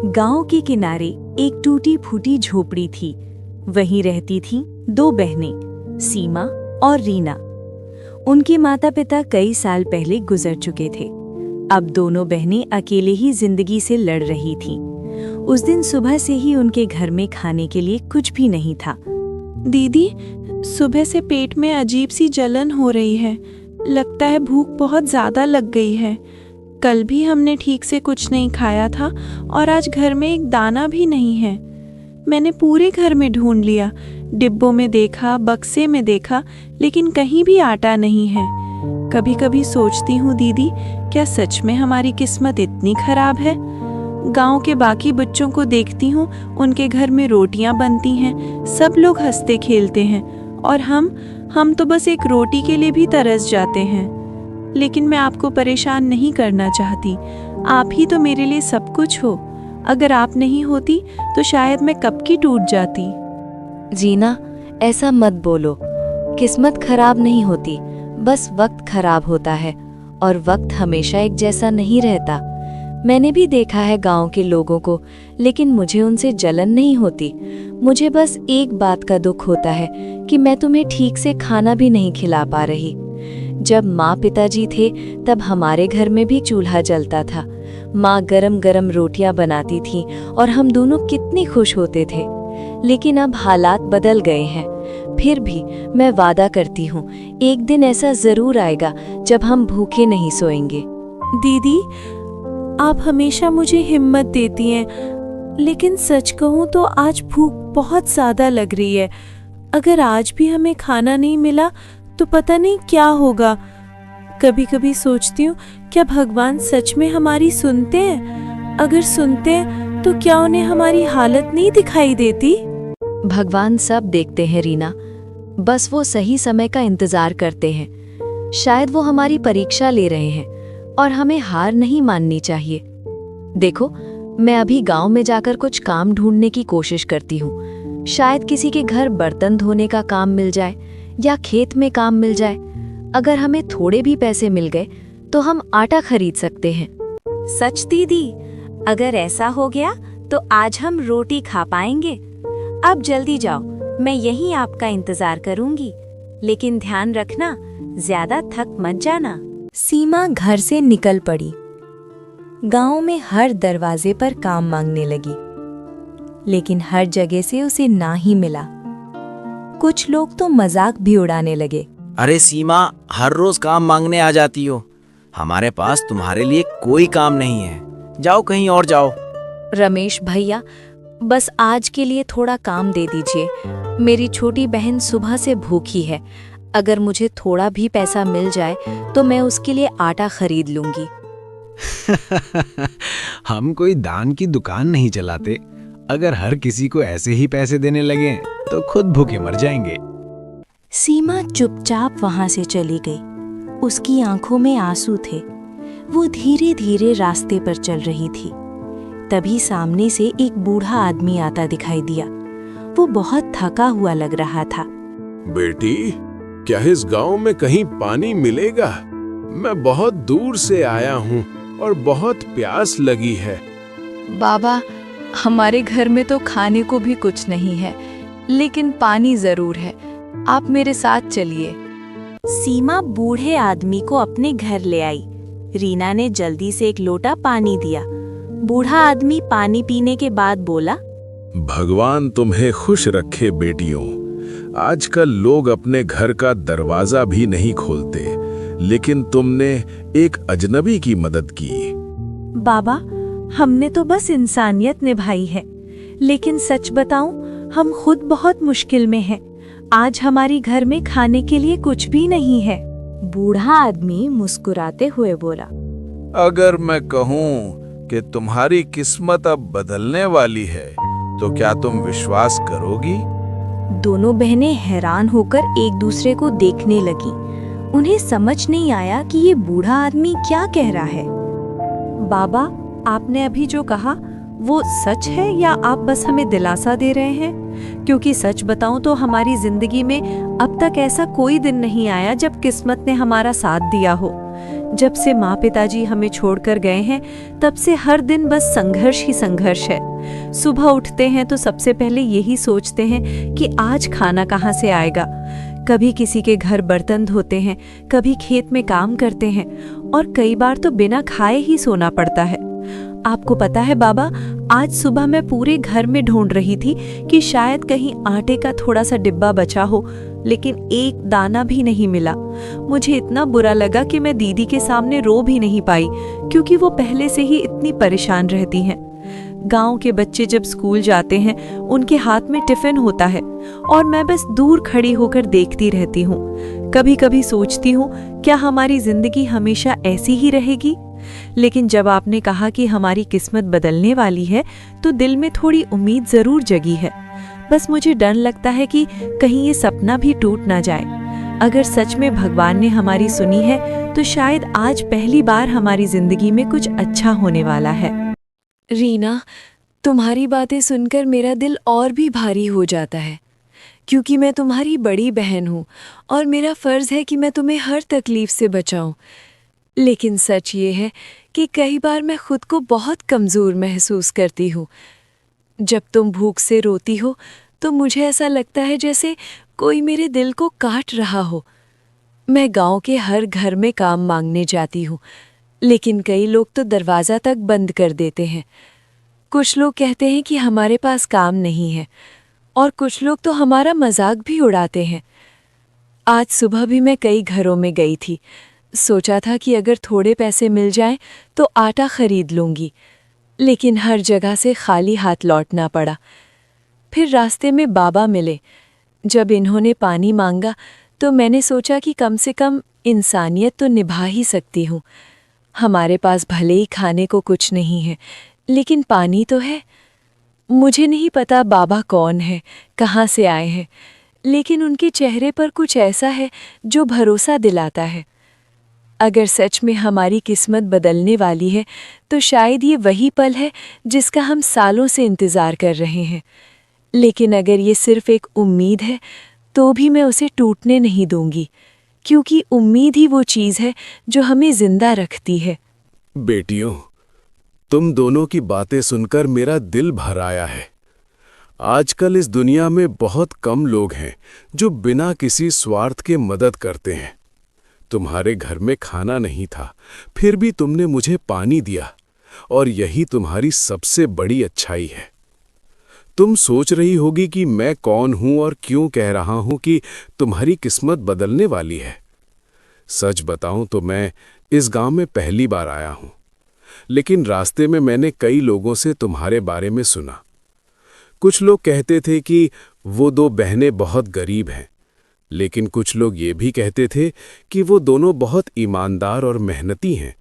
गांव के किनारे एक टूटी फूटी झोपड़ी थी। वहीं रहती थीं दो बहनें, सीमा और रीना। उनके माता पिता कई साल पहले गुजर चुके थे। अब दोनों बहनें अकेले ही जिंदगी से लड़ रही थीं। उस दिन सुबह से ही उनके घर में खाने के लिए कुछ भी नहीं था। दीदी, सुबह से पेट में अजीब सी जलन हो रही है। लगता है भूख बहुत ज़्यादा लग गई है। कल भी हमने ठीक से कुछ नहीं खाया था और आज घर में एक दाना भी नहीं है। मैंने पूरे घर में ढूंढ लिया, डिब्बों में देखा, बक्से में देखा, लेकिन कहीं भी आटा नहीं है। कभी कभी सोचती हूँ दीदी, क्या सच में हमारी किस्मत इतनी खराब है? गांव के बाकी बच्चों को देखती हूँ, उनके घर में रोटियां बनती हैं, सब लोग हंसते खेलते हैं, और हम तो बस एक रोटी के लिए भी तरस जाते हैं। लेकिन मैं आपको परेशान नहीं करना चाहती। आप ही तो मेरे लिए सब कुछ हो। अगर आप नहीं होती तो शायद मैं कब की टूट जाती। जीना, ऐसा मत बोलो। किस्मत खराब नहीं होती, बस वक्त खराब होता है, और वक्त हमेशा एक जैसा नहीं रहता। मैंने भी देखा है गांव के लोगों को, लेकिन मुझे उनसे जलन नहीं होती। मुझे बस एक बात का दुख होता है कि मैं तुम्हें ठीक से खाना भी नहीं खिला पा रही। जब माँ पिताजी थे तब हमारे घर में भी चूल्हा जलता था। माँ गरम गरम रोटियां बनाती थी और हम दोनों कितने खुश होते थे। लेकिन अब हालात बदल गए हैं। फिर भी मैं वादा करती हूँ, एक दिन ऐसा जरूर आएगा जब हम भूखे नहीं सोएंगे। दीदी, आप हमेशा मुझे हिम्मत देती हैं, लेकिन सच कहूँ तो आज भूख बहुत ज़्यादा लग रही है। अगर आज भी हमें खाना नहीं मिला तो पता नहीं क्या होगा। कभी कभी सोचती हूँ, क्या भगवान सच में हमारी सुनते हैं? अगर सुनते हैं तो क्या उन्हें हमारी हालत नहीं दिखाई देती? भगवान सब देखते हैं रीना, बस वो सही समय का इंतजार करते हैं। शायद वो हमारी परीक्षा ले रहे हैं और हमें हार नहीं माननी चाहिए। देखो, मैं अभी गांव में जाकर कुछ काम ढूंढने की कोशिश करती हूँ। शायद किसी के घर बर्तन धोने का काम मिल जाए या खेत में काम मिल जाए। अगर हमें थोड़े भी पैसे मिल गए तो हम आटा खरीद सकते हैं। सच दीदी, अगर ऐसा हो गया तो आज हम रोटी खा पाएंगे। अब जल्दी जाओ, मैं यहीं आपका इंतजार करूंगी। लेकिन ध्यान रखना, ज्यादा थक मत जाना। सीमा घर से निकल पड़ी। गांव में हर दरवाजे पर काम मांगने लगी, लेकिन हर जगह से उसे ना ही मिला। कुछ लोग तो मजाक भी उड़ाने लगे। अरे सीमा, हर रोज काम मांगने आ जाती हो। हमारे पास तुम्हारे लिए कोई काम नहीं है। जाओ कहीं और जाओ। रमेश भैया, बस आज के लिए थोड़ा काम दे दीजिए। मेरी छोटी बहन सुबह से भूखी है। अगर मुझे थोड़ा भी पैसा मिल जाए तो मैं उसके लिए आटा खरीद लूंगी। हम कोई दान की दुकान नहीं चलाते। अगर हर किसी को ऐसे ही पैसे देने लगे तो खुद भूखे मर जाएंगे। सीमा चुपचाप वहां से चली गई। उसकी आंखों में आंसू थे। वो धीरे धीरे रास्ते पर चल रही थी। तभी सामने से एक बूढ़ा आदमी आता दिखाई दिया। वो बहुत थका हुआ लग रहा था। बेटी, क्या इस गांव में कहीं पानी मिलेगा? मैं बहुत दूर से आया हूँ और बहुत प्यास लगी है। बाबा, हमारे घर में तो खाने को भी कुछ नहीं है, लेकिन पानी जरूर है। आप मेरे साथ चलिए। सीमा बूढ़े आदमी को अपने घर ले आई। रीना ने जल्दी से एक लोटा पानी दिया। बूढ़ा आदमी पानी पीने के बाद बोला, भगवान तुम्हें खुश रखे बेटियों। आजकल लोग अपने घर का दरवाजा भी नहीं खोलते, लेकिन तुमने एक अजनबी की मदद की। बाबा, हमने तो बस इंसानियत निभाई है, लेकिन सच बताऊं, हम खुद बहुत मुश्किल में हैं। आज हमारी घर में खाने के लिए कुछ भी नहीं है। बूढ़ा आदमी मुस्कुराते हुए बोला, अगर मैं कहूँ कि तुम्हारी किस्मत अब बदलने वाली है, तो क्या तुम विश्वास करोगी? दोनों बहनें हैरान होकर एक दूसरे को देखने लगीं। उन्हें समझ नहीं आया कि ये बूढ़ा आदमी क्या कह रहा है। बाबा, आपने अभी जो कहा वो सच है या आप बस हमें दिलासा दे रहे हैं? क्योंकि सच बताऊं तो हमारी जिंदगी में अब तक ऐसा कोई दिन नहीं आया जब किस्मत ने हमारा साथ दिया हो। जब से माँ पिताजी हमें छोड़कर गए हैं तब से हर दिन बस संघर्ष ही संघर्ष है। सुबह उठते हैं तो सबसे पहले यही सोचते हैं कि आज खाना कहाँ से आएगा। कभी किसी के घर बर्तन धोते हैं, कभी खेत में काम करते हैं और कई बार तो बिना खाए ही सोना पड़ता है। आपको पता है बाबा, आज सुबह मैं पूरे घर में ढूंढ रही थी कि शायद कहीं आटे का थोड़ा सा डिब्बा बचा हो, लेकिन एक दाना भी नहीं मिला। मुझे इतना बुरा लगा कि मैं दीदी के सामने रो भी नहीं पाई, क्योंकि वो पहले से ही इतनी परेशान रहती हैं। गांव के बच्चे जब स्कूल जाते हैं उनके हाथ में टिफिन होता है और मैं बस दूर खड़ी होकर देखती रहती हूँ। कभी कभी सोचती हूँ क्या हमारी जिंदगी हमेशा ऐसी ही रहेगी। लेकिन जब आपने कहा कि हमारी किस्मत बदलने वाली है तो दिल में थोड़ी उम्मीद जरूर जगी है। बस मुझे डर लगता है कि कहीं ये सपना भी टूट ना जाए। अगर सच में भगवान ने हमारी सुनी है तो शायद आज पहली बार हमारी जिंदगी में कुछ अच्छा होने वाला है। रीना, तुम्हारी बातें सुनकर मेरा दिल और भी भारी हो जाता है, क्योंकि मैं तुम्हारी बड़ी बहन हूँ और मेरा फर्ज है कि मैं तुम्हें हर तकलीफ से बचाऊं। लेकिन सच ये है कि कई बार मैं खुद को बहुत कमज़ोर महसूस करती हूँ। जब तुम भूख से रोती हो तो मुझे ऐसा लगता है जैसे कोई मेरे दिल को काट रहा हो। मैं गांव के हर घर में काम मांगने जाती हूँ, लेकिन कई लोग तो दरवाज़ा तक बंद कर देते हैं। कुछ लोग कहते हैं कि हमारे पास काम नहीं है और कुछ लोग तो हमारा मजाक भी उड़ाते हैं। आज सुबह भी मैं कई घरों में गई थी। सोचा था कि अगर थोड़े पैसे मिल जाएं तो आटा खरीद लूंगी, लेकिन हर जगह से खाली हाथ लौटना पड़ा। फिर रास्ते में बाबा मिले। जब इन्होंने पानी मांगा तो मैंने सोचा कि कम से कम इंसानियत तो निभा ही सकती हूँ। हमारे पास भले ही खाने को कुछ नहीं है, लेकिन पानी तो है। मुझे नहीं पता बाबा कौन है, कहाँ से आए हैं, लेकिन उनके चेहरे पर कुछ ऐसा है जो भरोसा दिलाता है। अगर सच में हमारी किस्मत बदलने वाली है तो शायद ये वही पल है जिसका हम सालों से इंतज़ार कर रहे हैं। लेकिन अगर ये सिर्फ एक उम्मीद है तो भी मैं उसे टूटने नहीं दूंगी, क्योंकि उम्मीद ही वो चीज़ है जो हमें जिंदा रखती है। बेटियों, तुम दोनों की बातें सुनकर मेरा दिल भर आया है। आजकल इस दुनिया में बहुत कम लोग हैं जो बिना किसी स्वार्थ के मदद करते हैं। तुम्हारे घर में खाना नहीं था, फिर भी तुमने मुझे पानी दिया, और यही तुम्हारी सबसे बड़ी अच्छाई है। तुम सोच रही होगी कि मैं कौन हूं और क्यों कह रहा हूं कि तुम्हारी किस्मत बदलने वाली है। सच बताऊं तो मैं इस गांव में पहली बार आया हूं, लेकिन रास्ते में मैंने कई लोगों से तुम्हारे बारे में सुना। कुछ लोग कहते थे कि वो दो बहनें बहुत गरीब हैं, लेकिन कुछ लोग ये भी कहते थे कि वो दोनों बहुत ईमानदार और मेहनती हैं।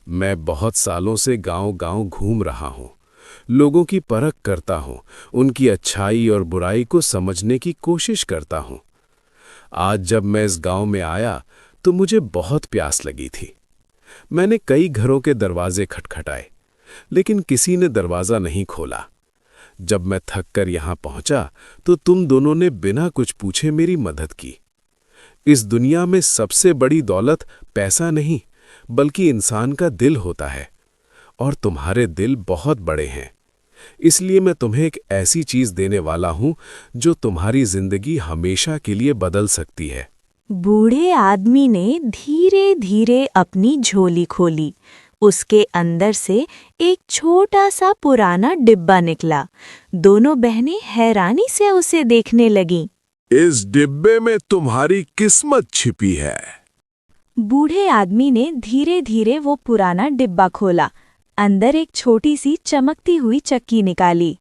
मैं बहुत सालों से गांव-गांव घूम रहा हूं, लोगों की परख करता हूं, उनकी अच्छाई और बुराई को समझने की कोशिश करता हूं। आज जब मैं इस गांव में आया तो मुझे बहुत प्यास लगी थी। मैंने कई घरों के दरवाजे खटखटाए, लेकिन किसी ने दरवाज़ा नहीं खोला। जब मैं थक कर यहाँ पहुँचा तो तुम दोनों ने बिना कुछ पूछे मेरी मदद की। इस दुनिया में सबसे बड़ी दौलत पैसा नहीं, बल्कि इंसान का दिल होता है, और तुम्हारे दिल बहुत बड़े हैं। इसलिए मैं तुम्हें एक ऐसी चीज़ देने वाला हूँ जो तुम्हारी जिंदगी हमेशा के लिए बदल सकती है। बूढ़े आदमी ने धीरे धीरे अपनी झोली खोली। उसके अंदर से एक छोटा सा पुराना डिब्बा निकला। दोनों बहनें हैरानी से उसे देखने लगीं। इस डिब्बे में तुम्हारी किस्मत छिपी है। बूढ़े आदमी ने धीरे धीरे वो पुराना डिब्बा खोला। अंदर एक छोटी सी चमकती हुई चक्की निकाली।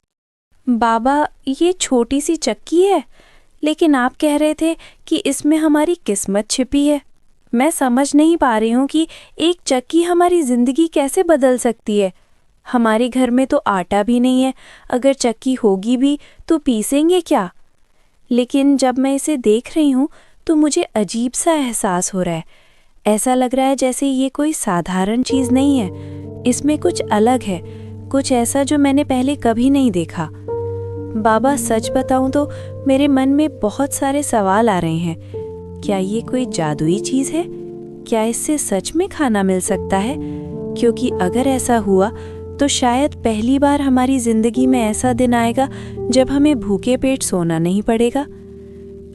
बाबा, ये छोटी सी चक्की है, लेकिन आप कह रहे थे कि इसमें हमारी किस्मत छिपी है। मैं समझ नहीं पा रही हूँ कि एक चक्की हमारी ज़िंदगी कैसे बदल सकती है। हमारे घर में तो आटा भी नहीं है, अगर चक्की होगी भी तो पीसेंगे क्या? लेकिन जब मैं इसे देख रही हूँ तो मुझे अजीब सा एहसास हो रहा है। ऐसा लग रहा है जैसे ये कोई साधारण चीज़ नहीं है, इसमें कुछ अलग है, कुछ ऐसा जो मैंने पहले कभी नहीं देखा। बाबा, सच बताऊं तो मेरे मन में बहुत सारे सवाल आ रहे हैं। क्या ये कोई जादुई चीज़ है? क्या इससे सच में खाना मिल सकता है? क्योंकि अगर ऐसा हुआ तो शायद पहली बार हमारी जिंदगी में ऐसा दिन आएगा जब हमें भूखे पेट सोना नहीं पड़ेगा।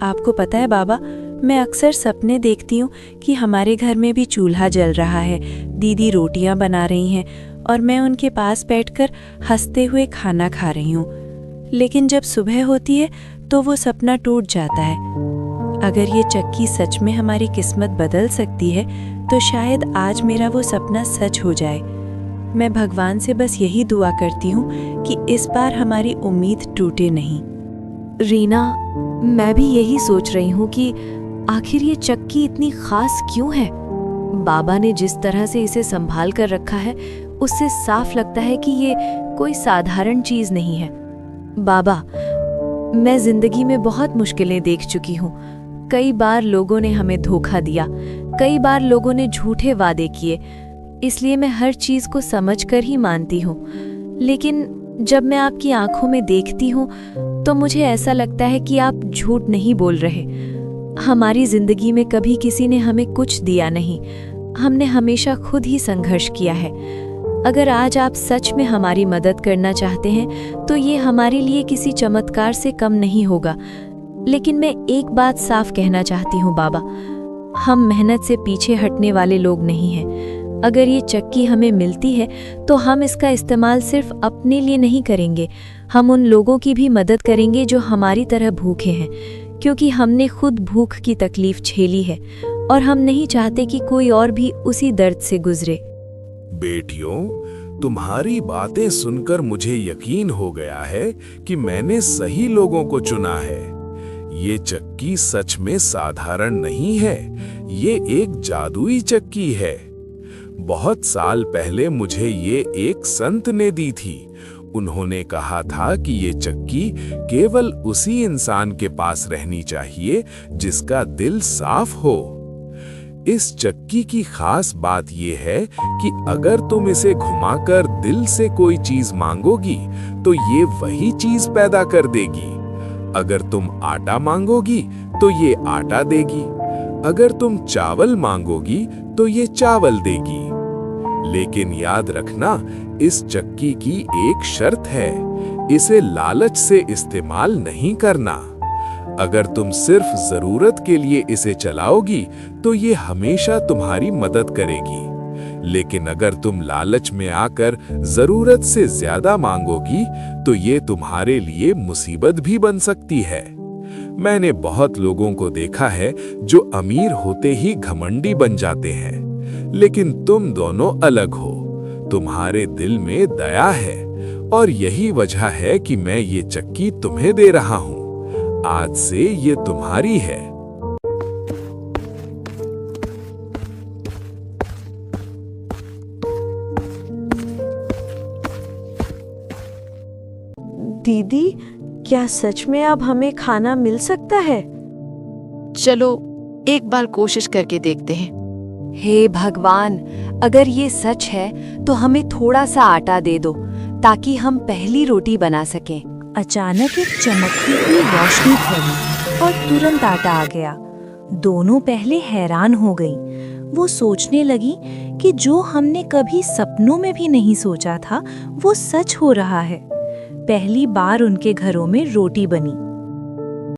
आपको पता है बाबा, मैं अक्सर सपने देखती हूँ कि हमारे घर में भी चूल्हा जल रहा है, दीदी रोटियाँ बना रही हैं और मैं उनके पास बैठकर हंसते हुए खाना खा रही हूँ। लेकिन जब सुबह होती है तो वो सपना टूट जाता है। अगर ये चक्की सच में हमारी किस्मत बदल सकती है तो शायद आज मेरा वो सपना सच हो जाए। मैं भगवान से बस यही दुआ करती हूँ कि इस बार हमारी उम्मीद टूटे नहीं। रीना, मैं भी यही सोच रही हूँ कि आखिर ये चक्की इतनी खास क्यों है। बाबा ने जिस तरह से इसे संभाल कर रखा है उससे साफ लगता है कि ये कोई साधारण चीज नहीं है। बाबा, मैं जिंदगी में बहुत मुश्किलें देख चुकी हूँ। कई बार लोगों ने हमें धोखा दिया, कई बार लोगों ने झूठे वादे किए, इसलिए मैं हर चीज को समझकर ही मानती हूँ। लेकिन जब मैं आपकी आंखों में देखती हूँ तो मुझे ऐसा लगता है कि आप झूठ नहीं बोल रहे। हमारी जिंदगी में कभी किसी ने हमें कुछ दिया नहीं, हमने हमेशा खुद ही संघर्ष किया है। अगर आज आप सच में हमारी मदद करना चाहते हैं तो ये हमारे लिए किसी चमत्कार से कम नहीं होगा। लेकिन मैं एक बात साफ कहना चाहती हूँ बाबा, हम मेहनत से पीछे हटने वाले लोग नहीं हैं। अगर ये चक्की हमें मिलती है तो हम इसका इस्तेमाल सिर्फ अपने लिए नहीं करेंगे, हम उन लोगों की भी मदद करेंगे जो हमारी तरह भूखे हैं, क्योंकि हमने खुद भूख की तकलीफ झेली है और हम नहीं चाहते कि कोई और भी उसी दर्द से गुजरे। बेटियों, तुम्हारी बातें सुनकर मुझे यकीन हो गया है कि मैंने सही लोगों को चुना है। ये चक्की सच में साधारण नहीं है, ये एक जादुई चक्की है। बहुत साल पहले मुझे ये एक संत ने दी थी। उन्होंने कहा था कि ये चक्की केवल उसी इंसान के पास रहनी चाहिए जिसका दिल साफ हो। इस चक्की की खास बात यह है कि अगर तुम इसे घुमाकर दिल से कोई चीज मांगोगी तो ये वही चीज पैदा कर देगी। अगर तुम आटा मांगोगी तो ये आटा देगी, अगर तुम चावल मांगोगी तो ये चावल देगी। लेकिन याद रखना, इस चक्की की एक शर्त है, इसे लालच से इस्तेमाल नहीं करना। अगर तुम सिर्फ जरूरत के लिए इसे चलाओगी तो ये हमेशा तुम्हारी मदद करेगी। लेकिन अगर तुम लालच में आकर जरूरत से ज्यादा मांगोगी तो ये तुम्हारे लिए मुसीबत भी बन सकती है। मैंने बहुत लोगों को देखा है जो अमीर होते ही घमंडी बन जाते हैं, लेकिन तुम दोनों अलग हो। तुम्हारे दिल में दया है और यही वजह है कि मैं ये चक्की तुम्हें दे रहा हूँ। आज से ये तुम्हारी है। दीदी, क्या सच में अब हमें खाना मिल सकता है? चलो एक बार कोशिश करके देखते हैं। हे भगवान, अगर ये सच है तो हमें थोड़ा सा आटा दे दो ताकि हम पहली रोटी बना सकें। अचानक एक चमकती हुई रोशनी फैली और तुरंत आटा आ गया। दोनों पहले हैरान हो गईं। वो सोचने लगी कि जो हमने कभी सपनों में भी नहीं सोचा था वो सच हो रहा है। पहली बार उनके घरों में रोटी बनी।